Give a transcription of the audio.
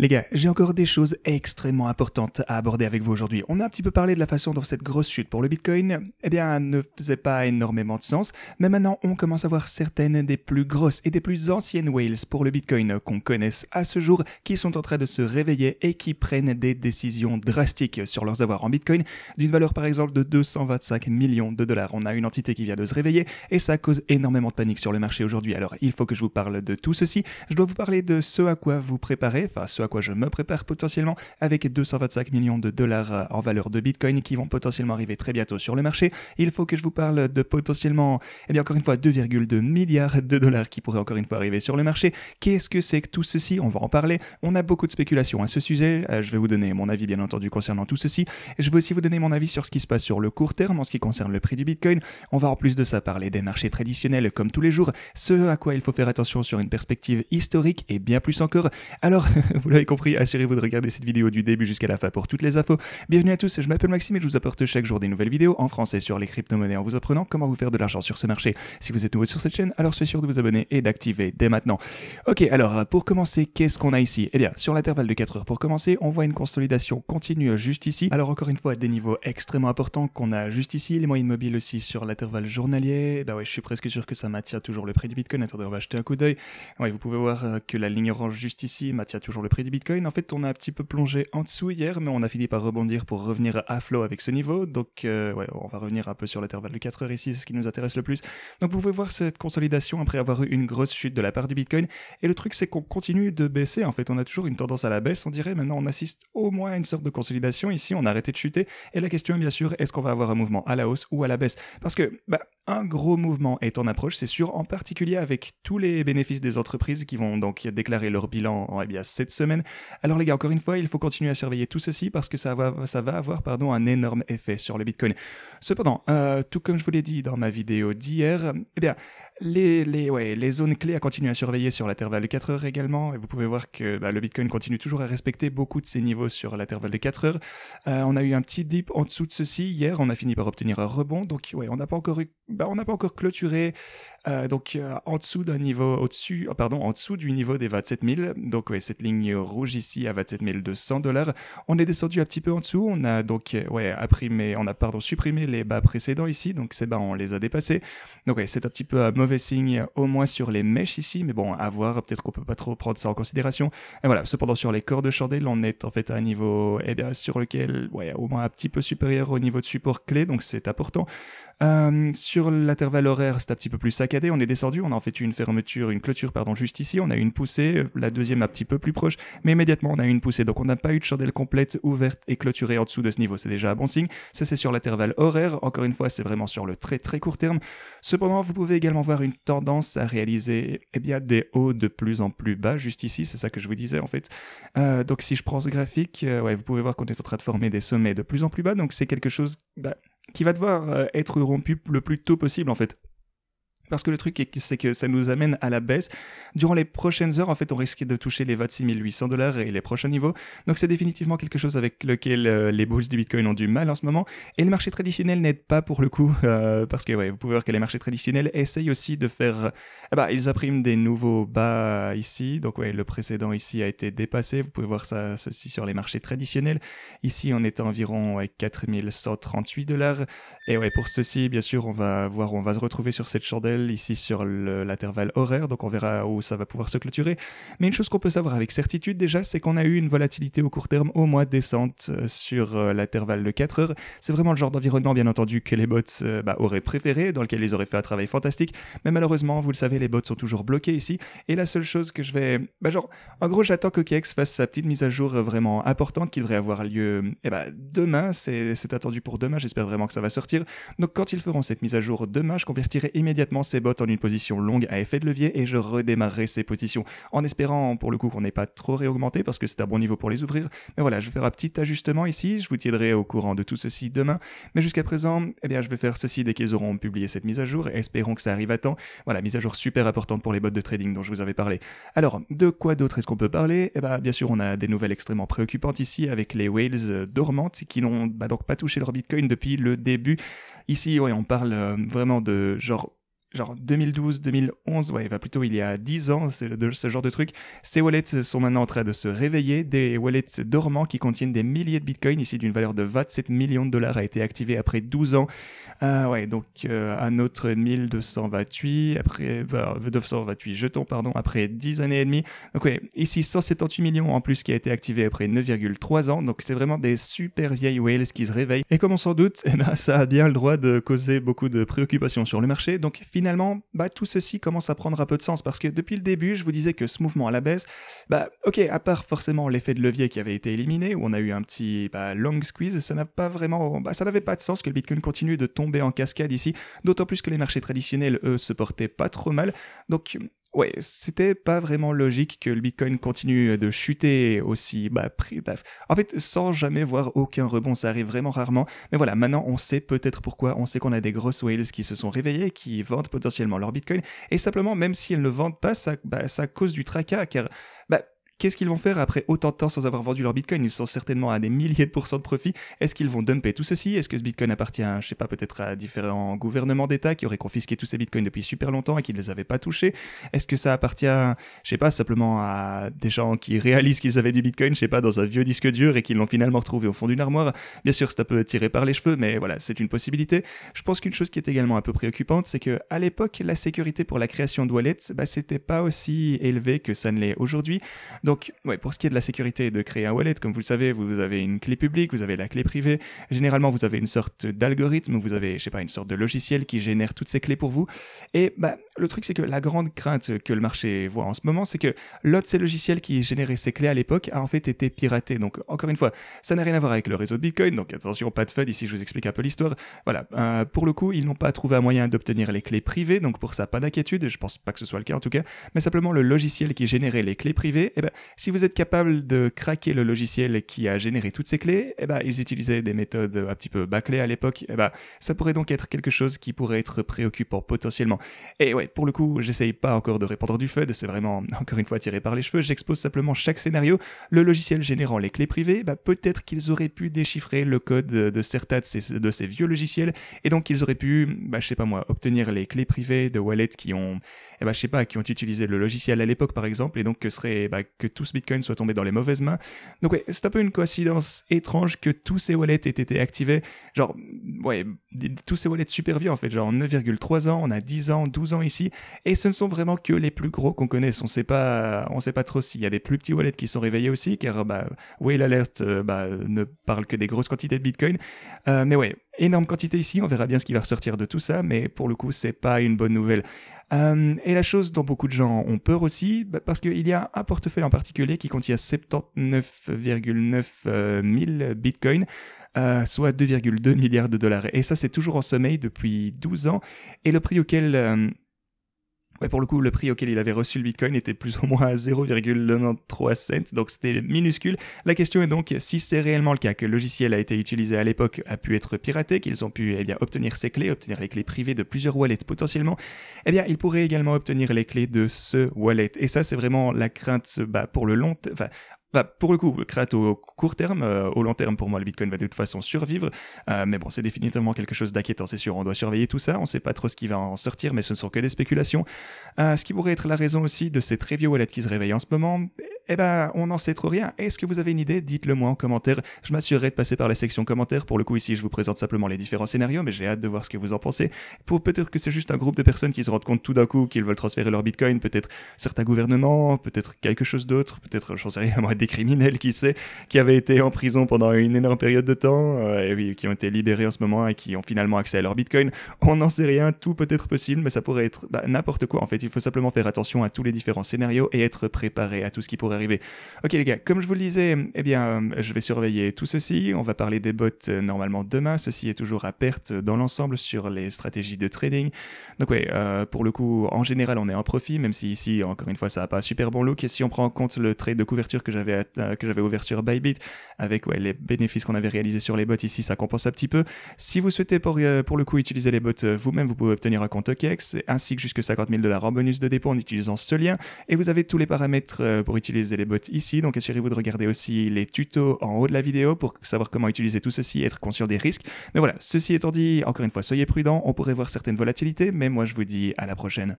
Les gars, j'ai encore des choses extrêmement importantes à aborder avec vous aujourd'hui. On a un petit peu parlé de la façon dont cette grosse chute pour le Bitcoin, ne faisait pas énormément de sens, mais maintenant on commence à voir certaines des plus grosses et des plus anciennes whales pour le Bitcoin qu'on connaisse à ce jour, qui sont en train de se réveiller et qui prennent des décisions drastiques sur leurs avoirs en Bitcoin, d'une valeur par exemple de 225 millions de dollars. On a une entité qui vient de se réveiller et ça cause énormément de panique sur le marché aujourd'hui. Alors il faut que je vous parle de tout ceci. Je dois vous parler de ce à quoi vous préparez, enfin ce à quoi je me prépare potentiellement avec 225 millions de dollars en valeur de Bitcoin qui vont potentiellement arriver très bientôt sur le marché. Il faut que je vous parle de potentiellement, encore une fois, 2,2 milliards de dollars qui pourraient encore une fois arriver sur le marché. Qu'est-ce que c'est que tout ceci? On va en parler. On a beaucoup de spéculations à ce sujet. Je vais vous donner mon avis bien entendu concernant tout ceci. Je vais aussi vous donner mon avis sur ce qui se passe sur le court terme en ce qui concerne le prix du Bitcoin. On va en plus de ça parler des marchés traditionnels comme tous les jours, ce à quoi il faut faire attention sur une perspective historique et bien plus encore. Alors, vous l'avez compris, assurez-vous de regarder cette vidéo du début jusqu'à la fin pour toutes les infos. Bienvenue à tous, je m'appelle Maxime et je vous apporte chaque jour des nouvelles vidéos en français sur les crypto-monnaies en vous apprenant comment vous faire de l'argent sur ce marché. Si vous êtes nouveau sur cette chaîne, alors soyez sûr de vous abonner et d'activer dès maintenant. Ok, alors pour commencer, qu'est-ce qu'on a ici? Sur l'intervalle de 4 heures pour commencer, on voit une consolidation continue juste ici. Alors encore une fois, des niveaux extrêmement importants qu'on a juste ici, les moyennes mobiles aussi sur l'intervalle journalier. Je suis presque sûr que ça maintient toujours le prix du Bitcoin. Attendez, on va jeter un coup d'œil. Ouais, vous pouvez voir que la ligne orange juste ici maintient toujours le prix du Bitcoin. En fait, on a un petit peu plongé en dessous hier, mais on a fini par rebondir pour revenir à flot avec ce niveau. Donc, on va revenir un peu sur l'intervalle de 4 heures ici, c'est ce qui nous intéresse le plus. Donc, vous pouvez voir cette consolidation après avoir eu une grosse chute de la part du Bitcoin. Et le truc, c'est qu'on continue de baisser. En fait, on a toujours une tendance à la baisse, on dirait. Maintenant, on assiste au moins à une sorte de consolidation. Ici, on a arrêté de chuter. Et la question est bien sûr, est-ce qu'on va avoir un mouvement à la hausse ou à la baisse? Parce que, un gros mouvement est en approche, c'est sûr, en particulier avec tous les bénéfices des entreprises qui vont donc déclarer leur bilan cette semaine. Alors les gars, encore une fois, il faut continuer à surveiller tout ceci parce que ça va avoir un énorme effet sur le Bitcoin. Cependant, tout comme je vous l'ai dit dans ma vidéo d'hier, les zones clés à continuer à surveiller sur l'intervalle de 4 heures également, et vous pouvez voir que le Bitcoin continue toujours à respecter beaucoup de ses niveaux sur l'intervalle de 4 heures. On a eu un petit dip en dessous de ceci hier, on a fini par obtenir un rebond, donc on n'a pas encore clôturé en dessous d'un niveau en dessous du niveau des 27 000. Donc cette ligne rouge ici à 27 200 $. On est descendu un petit peu en dessous, on a supprimé les bas précédents ici, donc ces bas on les a dépassés. Donc c'est un petit peu un mauvais signe au moins sur les mèches ici, mais bon, à voir, peut-être qu'on peut pas trop prendre ça en considération. Et voilà, cependant sur les corps de chandelle, on est en fait à un niveau sur lequel au moins un petit peu supérieur au niveau de support clé, donc c'est important. Sur l'intervalle horaire, c'est un petit peu plus saccadé, on est descendu, on a en fait eu une clôture juste ici, on a eu une poussée, la deuxième un petit peu plus proche, mais immédiatement on a eu une poussée, donc on n'a pas eu de chandelle complète, ouverte et clôturée en dessous de ce niveau, c'est déjà un bon signe. Ça c'est sur l'intervalle horaire, encore une fois c'est vraiment sur le très très court terme. Cependant, vous pouvez également voir une tendance à réaliser des hauts de plus en plus bas, juste ici, c'est ça que je vous disais en fait. Donc si je prends ce graphique, vous pouvez voir qu'on est en train de former des sommets de plus en plus bas, donc c'est quelque chose qui va devoir être rompu le plus tôt possible en fait. Parce que le truc, c'est que ça nous amène à la baisse. Durant les prochaines heures, en fait, on risque de toucher les 26 800 $ et les prochains niveaux. Donc, c'est définitivement quelque chose avec lequel les bulls du Bitcoin ont du mal en ce moment. Et le marché traditionnel n'aide pas pour le coup, parce que, vous pouvez voir que les marchés traditionnels essayent aussi de faire... ils impriment des nouveaux bas ici. Donc, le précédent ici a été dépassé. Vous pouvez voir ceci sur les marchés traditionnels. Ici, on est à environ 4 138 $. Et pour ceci, bien sûr, on va se retrouver sur cette chandelle ici sur l'intervalle horaire, donc on verra où ça va pouvoir se clôturer. Mais une chose qu'on peut savoir avec certitude déjà, c'est qu'on a eu une volatilité au court terme au moins descente sur l'intervalle de 4 heures. C'est vraiment le genre d'environnement, bien entendu, que les bots auraient préféré, dans lequel ils auraient fait un travail fantastique. Mais malheureusement, vous le savez, les bots sont toujours bloqués ici. Et la seule chose que je vais... en gros, j'attends que KX fasse sa petite mise à jour vraiment importante qui devrait avoir lieu demain. C'est attendu pour demain, j'espère vraiment que ça va sortir. Donc quand ils feront cette mise à jour demain, je convertirai immédiatement ces bots en une position longue à effet de levier et je redémarrerai ces positions en espérant pour le coup qu'on n'ait pas trop réaugmenté parce que c'est un bon niveau pour les ouvrir. Mais voilà, je vais faire un petit ajustement ici, je vous tiendrai au courant de tout ceci demain. Mais jusqu'à présent, je vais faire ceci dès qu'ils auront publié cette mise à jour et espérons que ça arrive à temps. Voilà, mise à jour super importante pour les bots de trading dont je vous avais parlé. Alors, de quoi d'autre est-ce qu'on peut parler? Bien sûr, on a des nouvelles extrêmement préoccupantes ici avec les whales dormantes qui n'ont donc pas touché leur Bitcoin depuis le début. Ici, on parle vraiment de genre genre 2012, 2011, ouais, va plutôt il y a 10 ans, c'est ce genre de truc. Ces wallets sont maintenant en train de se réveiller, des wallets dormants qui contiennent des milliers de bitcoins, ici d'une valeur de 27 millions de dollars a été activé après 12 ans. Ouais, donc un autre 1228, après 928 jetons, pardon, après 10 années et demie. Donc ouais, ici 178 millions en plus qui a été activé après 9,3 ans, donc c'est vraiment des super vieilles whales qui se réveillent. Et comme on s'en doute, eh ben, ça a bien le droit de causer beaucoup de préoccupations sur le marché, donc finalement, tout ceci commence à prendre un peu de sens, parce que depuis le début, je vous disais que ce mouvement à la baisse, ok, à part forcément l'effet de levier qui avait été éliminé, où on a eu un petit long squeeze, ça n'a pas vraiment, ça n'avait pas de sens que le Bitcoin continue de tomber en cascade ici, d'autant plus que les marchés traditionnels, eux, se portaient pas trop mal, donc ouais, c'était pas vraiment logique que le Bitcoin continue de chuter aussi en fait, sans jamais voir aucun rebond, ça arrive vraiment rarement. Mais voilà, maintenant on sait peut-être pourquoi, on sait qu'on a des grosses whales qui se sont réveillées, qui vendent potentiellement leur Bitcoin, et simplement, même si elles ne vendent pas, ça cause du tracas, car qu'est-ce qu'ils vont faire après autant de temps sans avoir vendu leur Bitcoin? Ils sont certainement à des milliers de pourcents de profit. Est-ce qu'ils vont dumper tout ceci? Est-ce que ce Bitcoin appartient, je sais pas, peut-être à différents gouvernements d'État qui auraient confisqué tous ces Bitcoins depuis super longtemps et qui ne les avaient pas touchés? Est-ce que ça appartient, je sais pas, simplement à des gens qui réalisent qu'ils avaient du Bitcoin, je sais pas, dans un vieux disque dur et qu'ils l'ont finalement retrouvé au fond d'une armoire? Bien sûr, c'est un peu tiré par les cheveux, mais voilà, c'est une possibilité. Je pense qu'une chose qui est également un peu préoccupante, c'est que à l'époque, la sécurité pour la création de wallets, c'était pas aussi élevé que ça ne l'est aujourd'hui. Donc, ouais, pour ce qui est de la sécurité de créer un wallet, comme vous le savez, vous avez une clé publique, vous avez la clé privée. Généralement, vous avez une sorte d'algorithme, vous avez, je sais pas, une sorte de logiciel qui génère toutes ces clés pour vous. Et le truc, c'est que la grande crainte que le marché voit en ce moment, c'est que l'un de ces logiciels qui générait ces clés à l'époque a en fait été piraté. Donc, encore une fois, ça n'a rien à voir avec le réseau de Bitcoin, donc attention, pas de FUD, ici je vous explique un peu l'histoire. Voilà, pour le coup, ils n'ont pas trouvé un moyen d'obtenir les clés privées, donc pour ça, pas d'inquiétude, je pense pas que ce soit le cas en tout cas, mais simplement le logiciel qui générait les clés privées, si vous êtes capable de craquer le logiciel qui a généré toutes ces clés, ils utilisaient des méthodes un petit peu bâclées à l'époque, ça pourrait donc être quelque chose qui pourrait être préoccupant potentiellement. Et ouais, pour le coup, j'essaye pas encore de répandre du FUD, c'est vraiment, encore une fois, tiré par les cheveux, j'expose simplement chaque scénario. Le logiciel générant les clés privées, peut-être qu'ils auraient pu déchiffrer le code de certains de ces vieux logiciels, et donc ils auraient pu, je sais pas moi, obtenir les clés privées de wallets qui ont, je sais pas, qui ont utilisé le logiciel à l'époque par exemple, et donc que tout ce Bitcoin soit tombé dans les mauvaises mains. Donc ouais, c'est un peu une coïncidence étrange que tous ces wallets aient été activés, genre, ouais, tous ces wallets super vieux en fait, genre 9,3 ans, on a 10 ans, 12 ans ici, et ce ne sont vraiment que les plus gros qu'on connaisse, on sait pas trop s'il y a des plus petits wallets qui sont réveillés aussi, car Whale Alert ne parle que des grosses quantités de Bitcoin, mais ouais, énorme quantité ici, on verra bien ce qui va ressortir de tout ça, mais pour le coup, c'est pas une bonne nouvelle. Et la chose dont beaucoup de gens ont peur aussi, parce qu'il y a un portefeuille en particulier qui contient 79,9 000 bitcoins, soit 2,2 milliards de dollars. Et ça, c'est toujours en sommeil depuis 12 ans. Et le prix auquel... Ouais, pour le coup, le prix auquel il avait reçu le Bitcoin était plus ou moins à 0,93 cents, donc c'était minuscule. La question est donc si c'est réellement le cas, que le logiciel a été utilisé à l'époque, a pu être piraté, qu'ils ont pu obtenir ces clés, obtenir les clés privées de plusieurs wallets potentiellement, ils pourraient également obtenir les clés de ce wallet. Et ça, c'est vraiment la crainte pour le long terme. Pour le coup, crainte au court terme, au long terme, pour moi, le Bitcoin va de toute façon survivre, mais bon, c'est définitivement quelque chose d'inquiétant, c'est sûr, on doit surveiller tout ça, on sait pas trop ce qui va en sortir, mais ce ne sont que des spéculations. Ce qui pourrait être la raison aussi de ces très vieux wallets qui se réveillent en ce moment, on n'en sait trop rien. Est-ce que vous avez une idée? Dites-le moi en commentaire, je m'assurerai de passer par la section commentaires. Pour le coup, ici, je vous présente simplement les différents scénarios, mais j'ai hâte de voir ce que vous en pensez. Peut-être que c'est juste un groupe de personnes qui se rendent compte tout d'un coup qu'ils veulent transférer leur Bitcoin, peut-être certains gouvernements, peut-être quelque chose d'autre, peut-être, j'en sais rien, moi, des criminels, qui sait, qui avaient été en prison pendant une énorme période de temps, et oui, qui ont été libérés en ce moment et qui ont finalement accès à leur Bitcoin. On n'en sait rien, tout peut être possible, mais ça pourrait être n'importe quoi. En fait, il faut simplement faire attention à tous les différents scénarios et être préparé à tout ce qui pourrait arriver. Ok les gars, comme je vous le disais, je vais surveiller tout ceci. On va parler des bots normalement demain. Ceci est toujours à perte dans l'ensemble sur les stratégies de trading. Donc ouais, pour le coup, en général, on est en profit, même si ici, encore une fois, ça n'a pas un super bon look. Et si on prend en compte le trade de couverture que j'avais ouvert sur Bybit, avec les bénéfices qu'on avait réalisés sur les bots ici, ça compense un petit peu. Si vous souhaitez pour le coup utiliser les bots vous-même, vous pouvez obtenir un compte OKEx, ainsi que jusque $50 000 en bonus de dépôt en utilisant ce lien. Et vous avez tous les paramètres pour utiliser utiliser les bots ici, donc assurez-vous de regarder aussi les tutos en haut de la vidéo pour savoir comment utiliser tout ceci et être conscient des risques. Mais voilà, ceci étant dit, encore une fois, soyez prudents, on pourrait voir certaines volatilités, mais moi je vous dis à la prochaine.